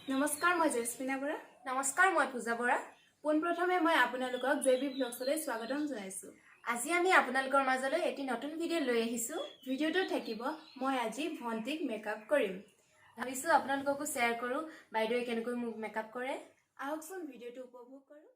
নমস্কাৰ, মই জেস্মিনা বৰা। নমস্কাৰ, মই পূজা বৰা। পোনপ্ৰথমে মই আপোনালোকক জেবি ব্লগছলৈ স্বাগতম জনাইছোঁ। আজি আমি আপোনালোকৰ মাজলৈ এটি নতুন ভিডিঅ' লৈ আহিছোঁ। ভিডিঅ'টো থাকিব মই আজি ভণ্টিক মেকআপ কৰিম। ভাবিছোঁ আপোনালোককো শ্বেয়াৰ কৰোঁ বাইদেৱে কেনেকৈ মোক মেকআপ কৰে। আহকচোন ভিডিঅ'টো উপভোগ কৰোঁ।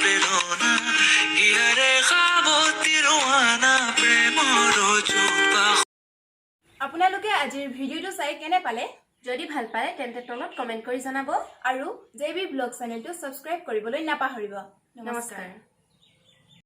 প্ৰেৰণা ইয়াৰে খাবো তিৰোয়ানা প্ৰেম আপোনালোকে আজিৰ ভিডিঅ'টো চাই কেনে পালে যদি ভাল পায় তেন্তে তলত কমেন্ট কৰি জনাব আৰু জেবি ব্লগ চেনেলটো সাবস্ক্ৰাইব কৰিবলৈ নাপাহৰিব নমস্কাৰ